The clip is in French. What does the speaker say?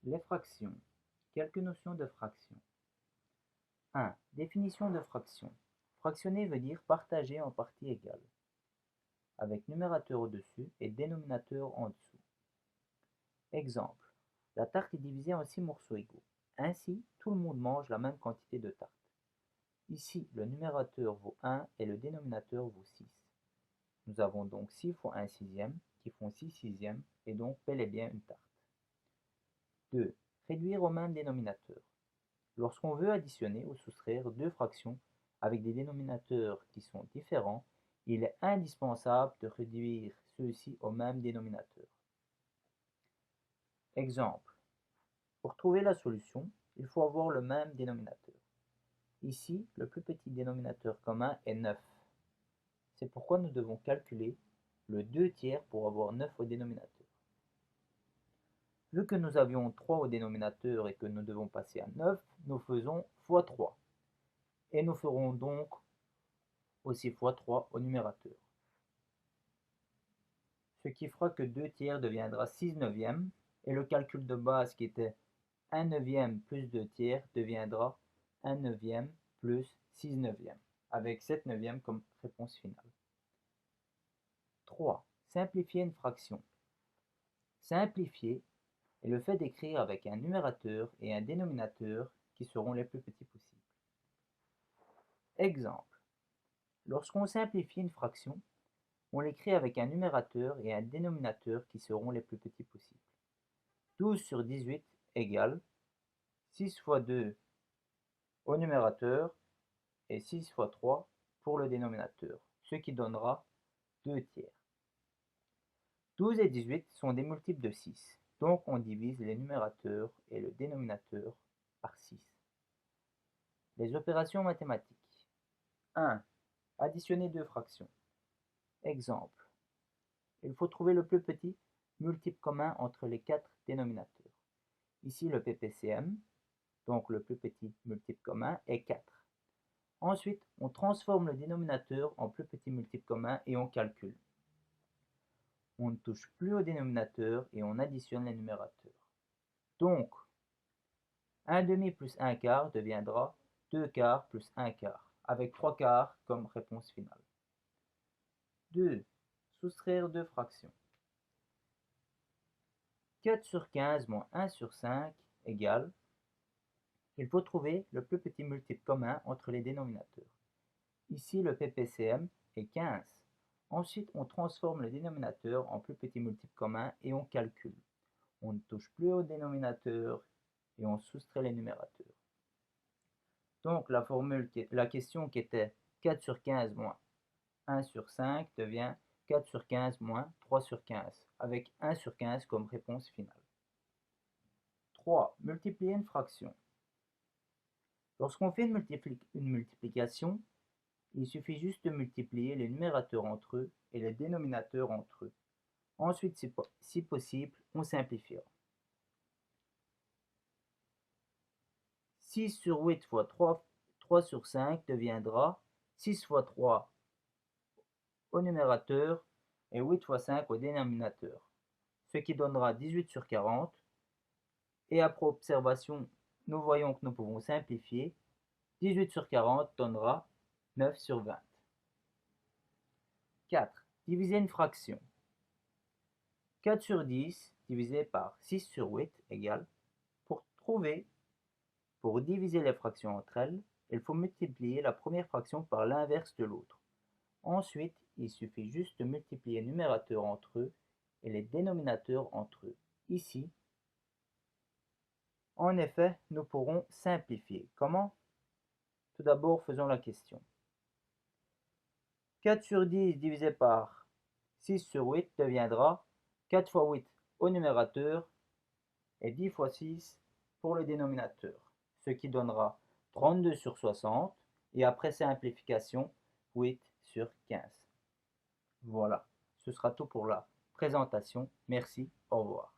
Les fractions. Quelques notions de fraction. 1. Définition de fraction. Fractionner veut dire partager en parties égales, avec numérateur au-dessus et dénominateur en dessous. Exemple. La tarte est divisée en 6 morceaux égaux. Ainsi, tout le monde mange la même quantité de tarte. Ici, le numérateur vaut 1 et le dénominateur vaut 6. Nous avons donc 6 fois 1 sixième qui font 6 sixièmes et donc bel et bien une tarte. 2. Réduire au même dénominateur. Lorsqu'on veut additionner ou soustraire deux fractions avec des dénominateurs qui sont différents, il est indispensable de réduire ceux-ci au même dénominateur. Exemple. Pour trouver la solution, il faut avoir le même dénominateur. Ici, le plus petit dénominateur commun est 9. C'est pourquoi nous devons calculer le 2 tiers pour avoir 9 au dénominateur. Vu que nous avions 3 au dénominateur et que nous devons passer à 9, nous faisons fois 3. Et nous ferons donc aussi fois 3 au numérateur. Ce qui fera que 2 tiers deviendra 6 neuvièmes, et le calcul de base qui était 1 neuvième plus 2 tiers deviendra 1 neuvième plus 6 neuvièmes, avec 7 neuvièmes comme réponse finale. 3. Simplifier une fraction. Simplifier est le fait d'écrire avec un numérateur et un dénominateur qui seront les plus petits possibles. Exemple. Lorsqu'on simplifie une fraction, on l'écrit avec un numérateur et un dénominateur qui seront les plus petits possibles. 12 sur 18 égale 6 fois 2 au numérateur et 6 fois 3 pour le dénominateur, ce qui donnera 2 tiers. 12 et 18 sont des multiples de 6, donc on divise les numérateurs et le dénominateur par 6. Les opérations mathématiques. 1. Additionner deux fractions. Exemple. Il faut trouver le plus petit multiple commun entre les 4 dénominateurs. Ici le PPCM, donc le plus petit multiple commun, est 4. Ensuite, on transforme le dénominateur en plus petit multiple commun et on calcule. On ne touche plus au dénominateur et on additionne les numérateurs. Donc, 1 demi plus 1 quart deviendra 2 quarts plus 1 quart, avec 3 quarts comme réponse finale. 2. Soustraire deux fractions. 4 sur 15 moins 1 sur 5 égale. Il faut trouver le plus petit multiple commun entre les dénominateurs. Ici, le PPCM est 15. Ensuite, on transforme le dénominateur en plus petit multiple commun et on calcule. On ne touche plus au dénominateur et on soustrait les numérateurs. Donc, la question qui était 4 sur 15 moins 1 sur 5 devient 4 sur 15 moins 3 sur 15, avec 1 sur 15 comme réponse finale. 3. Multiplier une fraction. Lorsqu'on fait une multiplication, il suffit juste de multiplier les numérateurs entre eux et les dénominateurs entre eux. Ensuite, si possible, on simplifiera. 6 sur 8 fois 3 sur 5 deviendra 6 fois 3 au numérateur et 8 fois 5 au dénominateur, ce qui donnera 18 sur 40. Et après observation, nous voyons que nous pouvons simplifier. 18 sur 40 donnera 9 sur 20. 4. Diviser une fraction. 4 sur 10 divisé par 6 sur 8 égale. Pour diviser les fractions entre elles, il faut multiplier la première fraction par l'inverse de l'autre. Ensuite, il suffit juste de multiplier les numérateurs entre eux et les dénominateurs entre eux. Ici, en effet, nous pourrons simplifier. Comment? Tout d'abord, faisons la question. 4 sur 10 divisé par 6 sur 8 deviendra 4 fois 8 au numérateur et 10 fois 6 pour le dénominateur, ce qui donnera 32 sur 60 et après simplification, 8 sur 15. Voilà, ce sera tout pour la présentation. Merci, au revoir.